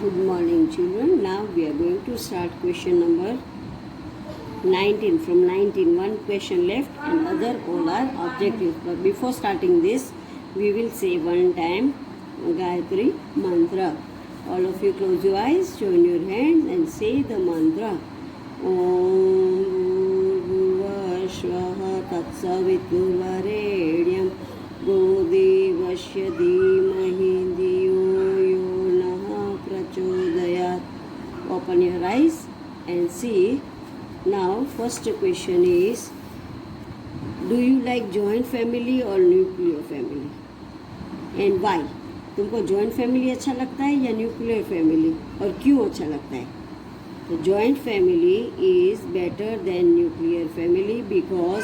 Good morning, children. Now we are going to start question number 19. From 19, one question left and other all are objectives. But before starting this, we will say one time Gayatri mantra. All of you close your eyes, join your hands and say the mantra. Om Bhuvashvaha Tatsaviturvarenyam Godevasya Dhimahi Dhiyo Yo Nah Prachodayat. Open your eyes and see. Now first question is, do you like joint family or nuclear family and why? तुमको joint family अच्छा लगता है या nuclear family और क्यों अच्छा लगता है? तो joint family is better than nuclear family because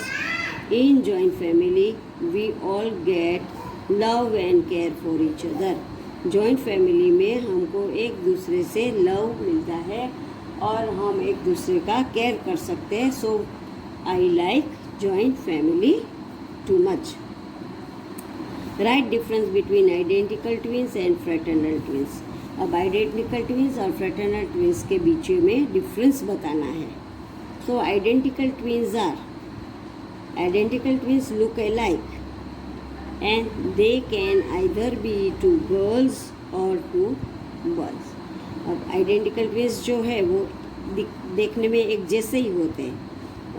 in joint family we all get love and care for each other. Joint family में हमको एक दूसरे से लव मिलता है और हम एक दूसरे का केयर कर सकते हैं. So I like joint family too much. Right difference between identical twins and fraternal twins. अब आइडेंटिकल ट्विंस और फ्रेटर्नल ट्विंस के बीच में डिफरेंस बताना है. तो identical twins look alike and they can either be two girls और two boys. अब आइडेंटिकल ट्विंस जो है वो देखने में एक जैसे ही होते हैं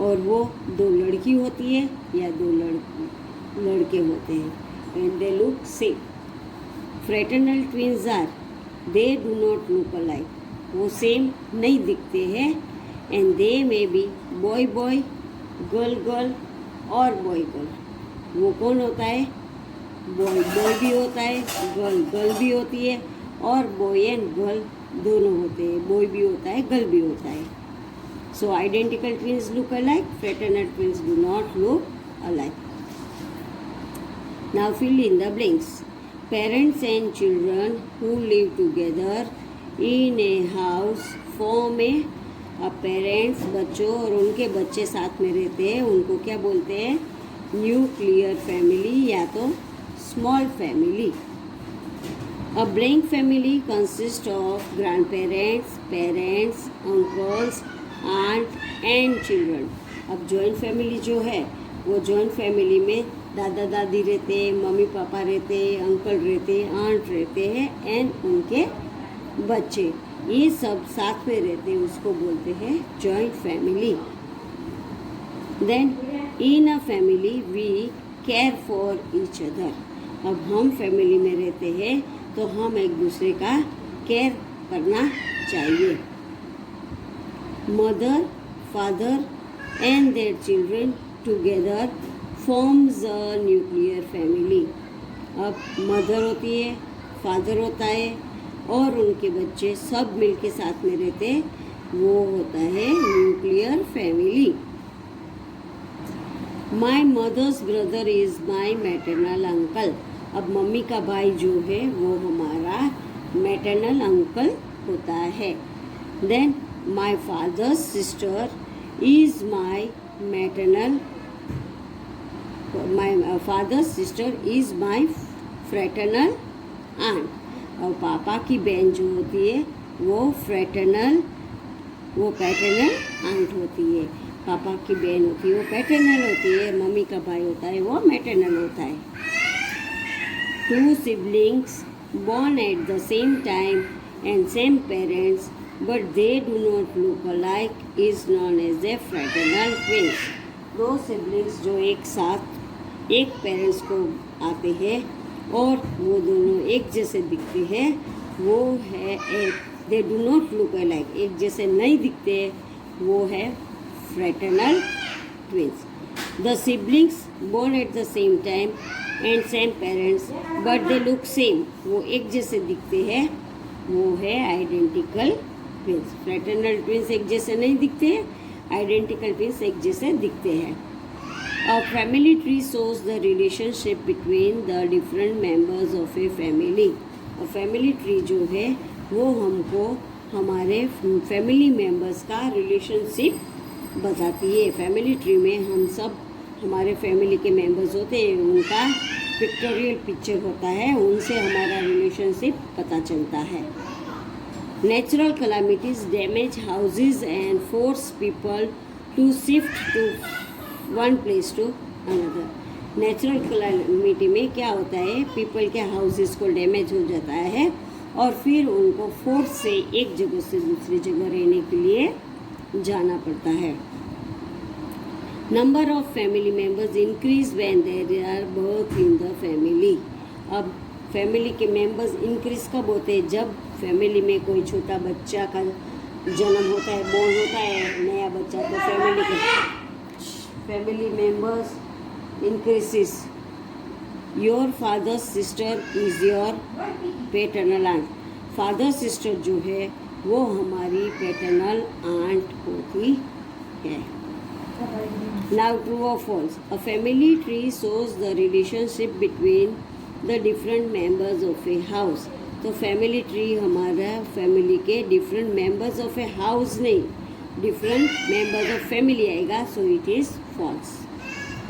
और वो दो लड़की होती है या दो लड़के होते हैं and they look same. Fraternal twins are, they do not look alike. वो सेम नहीं दिखते हैं and they may be boy boy, girl girl और boy girl. वो कौन होता है? boy boy भी होता है, girl girl भी होती है और boy and girl दोनों होते हैं. boy भी होता है, girl भी होता है. So identical twins look alike, fraternal twins do not look alike. Now fill in the blanks. Parents and children who live together in a house form a parents बच्चों और उनके बच्चे साथ में रहते हैं उनको क्या बोलते हैं? न्यूक्लियर फैमिली या तो small family. A blank family consists of grandparents, parents, uncles, aunt and children. अब जॉइंट फैमिली जो है वो जॉइंट फैमिली में दादा दादी रहते हैं, मम्मी पापा रहते हैं, अंकल रहते हैं, आंट रहते हैं एंड उनके बच्चे, ये सब साथ में रहते हैं, उसको बोलते हैं joint family. Then in a family we care for each other. अब हम फैमिली में रहते हैं तो हम एक दूसरे का केयर करना चाहिए. Mother father and their children together forms a nuclear family. अब मदर होती है, फादर होता है और उनके बच्चे सब मिलके साथ में रहते हैं, वो होता है nuclear family. My mother's brother is my maternal uncle. अब मम्मी का भाई जो है वो हमारा मैटरनल अंकल होता है. Then my father's sister is my maternal My father's sister is my fraternal aunt. और पापा की बहन जो होती है वो पैटर्नल आंट होती है. पापा की बहन होती है वो पैटर्नल होती है, मम्मी का भाई होता है वो मैटरनल होता है. Two siblings born at the same time and same parents but they do not look alike is known as a fraternal twins. दो सिबलिंग्स जो एक साथ एक पेरेंट्स को आते हैं और वो दोनों एक जैसे दिखते हैं वो है एक they do not look alike, एक जैसे नहीं दिखते, वो है fraternal twins. The siblings born at the same time and same parents but they look same, वो एक जैसे दिखते हैं, वो है आइडेंटिकल ट्विंस. फ्रेटर्नल ट्विंस एक जैसे नहीं दिखते, आइडेंटिकल ट्विंस एक जैसे दिखते हैं. A family tree shows the relationship between the different members of a family. A family tree जो है वो हमको हमारे फैमिली मेंबर्स का रिलेशनशिप बताती है. फैमिली ट्री में हम सब हमारे फैमिली के मेंबर्स होते हैं, उनका पिक्टोरियल पिक्चर होता है, उनसे हमारा रिलेशनशिप पता चलता है. Natural calamities damage houses and force people to shift to one place to another. Natural calamity में क्या होता है, पीपल के हाउसेस को डैमेज हो जाता है और फिर उनको फोर्स से एक जगह से दूसरी जगह रहने के लिए जाना पड़ता है. Number of family members increase when there are birth in the family. अब फैमिली के मेंबर्स इंक्रीज कब होते हैं, जब फैमिली में कोई छोटा बच्चा का जन्म होता है, बोर्न होता है नया बच्चा, तो family members increases. Your father's sister is your paternal aunt. Father sister जो है वो हमारी पैटर्नल आंट होती है. Now true or false? A family tree shows the relationship between the different members of a house. तो family tree हमारा family के different members of a house नहीं, डिफरेंट मेंबर्स ऑफ फैमिली आएगा, so it is false.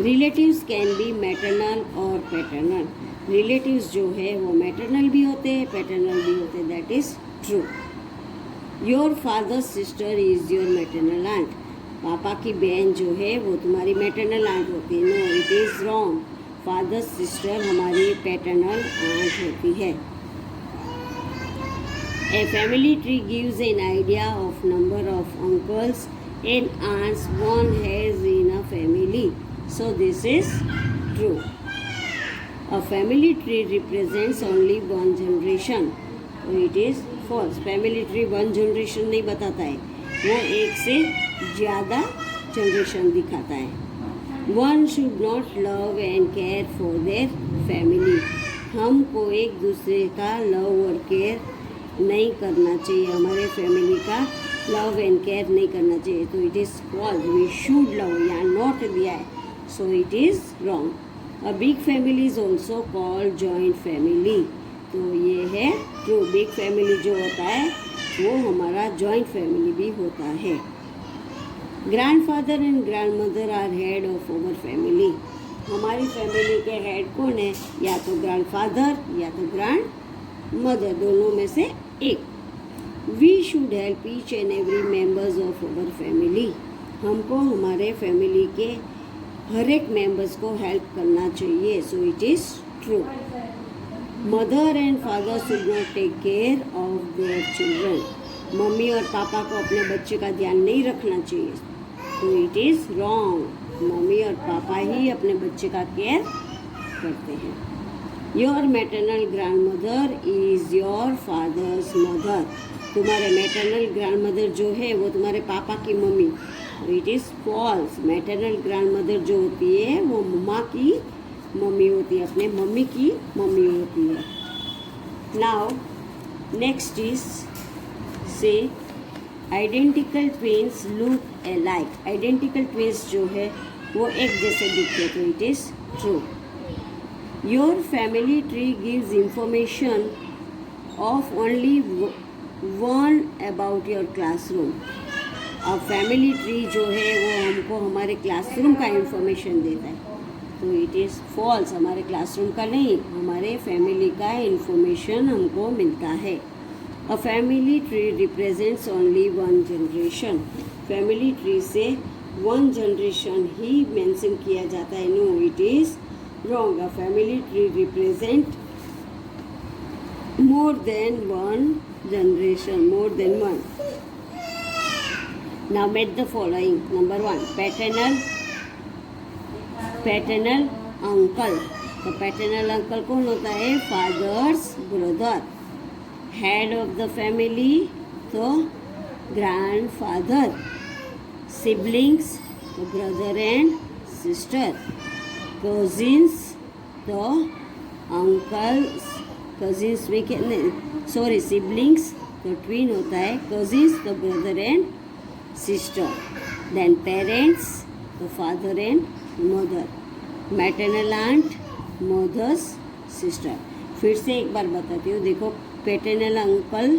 Relatives can be maternal और paternal. Relatives जो है वो maternal भी होते हैं, पैटर्नल भी होते हैं, that is true. Your father's sister is your maternal aunt. पापा की बहन जो है वो तुम्हारी मैटरनल आंट होती है. No, it is wrong. Father's sister हमारी पैटर्नल आंट होती है. A family tree gives an idea of number of uncles and aunts one has in a family. So this is true. A family tree represents only one generation. So it is false. Family tree one generation नहीं बताता है, वो एक से ज़्यादा generation दिखाता है. One should not love and care for their family. हमको एक दूसरे का लव और केयर नहीं करना चाहिए, हमारे फैमिली का लव एंड केयर नहीं करना चाहिए. तो it is false. We should love, यहाँ नॉट दिया है, so it is wrong. A big family is also called joint family. तो ये है ट्रू. बिग फैमिली जो होता है वो हमारा जॉइंट फैमिली भी होता है. Grandfather and grandmother are head of our family. हमारी फैमिली के हेड कौन है, या तो ग्रैंडफादर या तो ग्रैंड मदर, दोनों में से एक. We should help each and every members of our family. हमको हमारे फैमिली के हर एक मेंबर्स को हेल्प करना चाहिए, so it is true. Mother and father should not take care of their children. मम्मी और पापा को अपने बच्चे का ध्यान नहीं रखना चाहिए, तो इट इज़ रॉन्ग. मम्मी और पापा ही अपने बच्चे का केयर करते हैं. Your maternal grandmother is your father's mother. तुम्हारे मैटरनल ग्रैंड मदर जो है वो तुम्हारे पापा की मम्मी. It is false. Maternal grandmother जो होती है वो मम्मा की मम्मी होती है, अपने मम्मी की मम्मी होती है. नाउ नेक्स्ट इज से identical twins look alike. Identical twins जो है वो एक जैसे दिखते, तो it is true. Your family tree gives information of only one about your classroom. अब फैमिली ट्री जो है वो हमको हमारे क्लासरूम का इंफॉर्मेशन देता है, तो इट इज़ फॉल्स. हमारे क्लासरूम का नहीं, हमारे फैमिली का इंफॉर्मेशन हमको मिलता है. A family tree represents only one generation. Family tree से वन जनरेशन ही मेंशन किया जाता है. No, it is wrong. A family tree represent more than one generation, more than one. Now met the following. Number 1, paternal uncle. तो paternal uncle कौन होता है, father's brother. Head of the family तो grandfather. Siblings तो brother and sister. Cousins तो uncles. Cousins में क्या, siblings तो ट्विन होता है. कजिन्स तो brother and sister. Then parents, the father and mother. Maternal aunt, mother's sister. फिर से एक बार बताती हूँ. देखो, paternal uncle,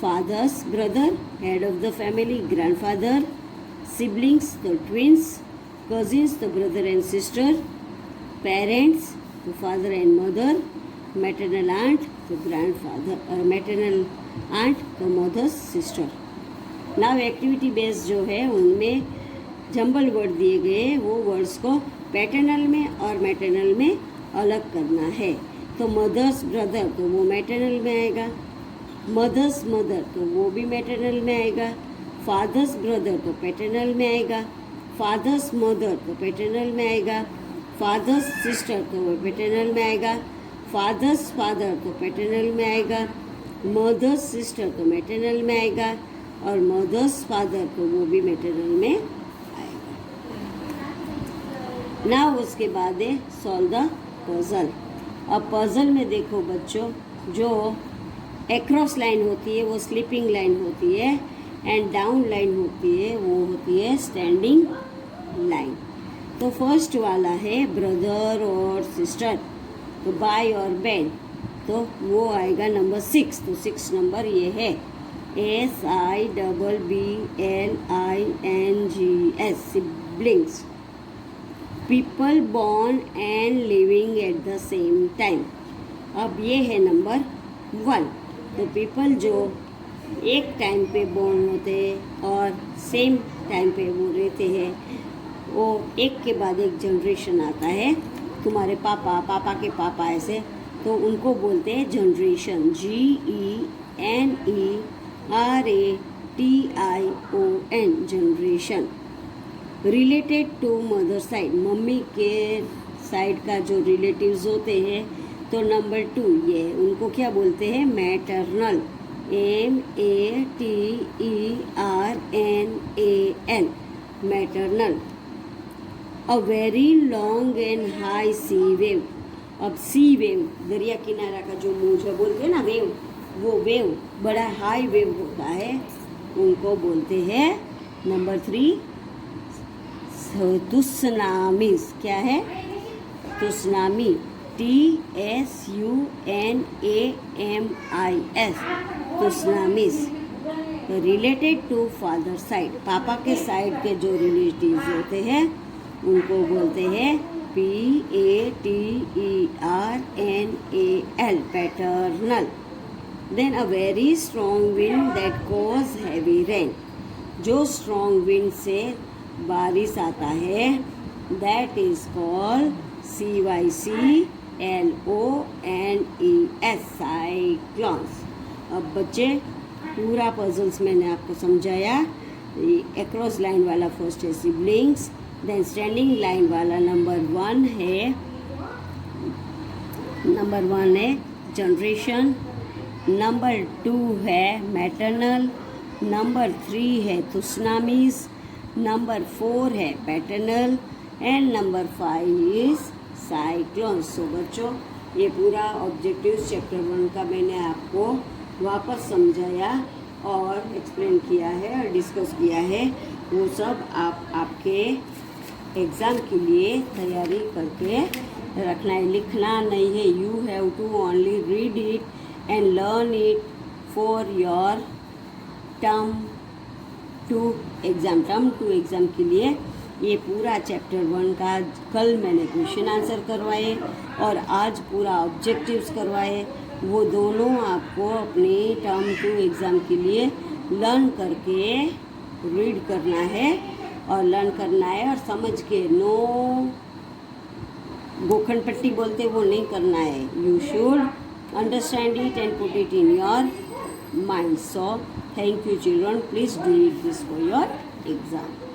father's brother, head of the family grandfather, siblings तो ट्विंस, कजिन्स तो ब्रदर एंड सिस्टर, पेरेंट्स तो father and mother, maternal aunt तो ग्रैंडफादर, मैटरनल आंट तो mother's sister. Now activity based जो है उनमें जंबल वर्ड दिए गए, वो वर्ड्स को पैटर्नल में और मैटरनल में अलग करना है। तो मदर्स ब्रदर तो वो मैटरनल में आएगा, मदर्स मदर तो वो भी मैटरनल में आएगा, फादर्स ब्रदर तो पैटर्नल में आएगा, फादर्स मदर तो पैटर्नल में आएगा, फादर्स सिस्टर तो वो पैटर्नल में आएगा, फादर्स फादर तो पैटर्नल में आएगा, मदर्स सिस्टर तो मैटरनल में आएगा और मदर्स फादर तो वो भी मैटरनल में आएगा। ना उसके बाद है सॉल्व द पजल। अब पजल में देखो बच्चों, जो एक्रॉस लाइन होती है वो स्लीपिंग लाइन होती है एंड डाउन लाइन होती है वो होती है स्टैंडिंग लाइन। तो फर्स्ट वाला है ब्रदर और सिस्टर, तो बाय और बेन, तो वो आएगा नंबर 6। तो 6 नंबर ये है SIBBLINGS, siblings. People born and living at the same time. अब ये है नंबर 1। तो पीपल जो एक टाइम पे बॉर्न होते हैं और सेम टाइम पे वो रहते हैं, वो एक के बाद एक जनरेशन आता है। तुम्हारे पापा, पापा के पापा, ऐसे, तो उनको बोलते हैं generation, GENERATION, generation. Related to mother side, मम्मी के साइड का जो रिलेटिव्स होते हैं, तो नंबर 2 ये उनको क्या बोलते हैं, maternal, MATERNAL, maternal. A very long and high sea wave. अब सी वेव, दरिया किनारा का जो मोजा बोलते हैं ना वेव, वो वेव बड़ा हाई वेव होता है, उनको बोलते हैं नंबर 3 तुसनामीज। क्या है, tsunami, TSUNAMIS, tsunamis. Related to father side, पापा के साइड के जो रिलेटिव्स होते हैं उनको बोलते हैं PATERNAL, paternal. Then a very strong wind that cause heavy rain, जो स्ट्रॉन्ग विंड से बारिश आता है, that is called CYCLONES, cyclones. अब बच्चे पूरा पजल्स मैंने आपको समझाया। एक्रॉस लाइन वाला फर्स्ट है सिबलिंग्स, देन स्टैंडिंग लाइन वाला नंबर 1 है जनरेशन, नंबर 2 है मैटरनल, नंबर 3 है तुसनामीज, नंबर 4 है paternal and number 5 is cyclones. So बच्चों, ये पूरा ऑब्जेक्टिव्स चैप्टर 1 का मैंने आपको वापस समझाया और एक्सप्लेन किया है और डिस्कस किया है। वो सब आपके एग्ज़ाम के लिए तैयारी करके रखना है, लिखना नहीं है। You have to only read it and learn it for your term two exam के लिए। ये पूरा चैप्टर 1 का कल मैंने क्वेश्चन आंसर करवाए और आज पूरा ऑब्जेक्टिव्स करवाए। वो दोनों आपको अपने टर्म 2 एग्ज़ाम के लिए लर्न करके रीड करना है और लर्न करना है और समझ के, नो गोखंड पट्टी बोलते वो नहीं करना है। You should understand it and put it in your mind. So thank you children, please do it this for your exam.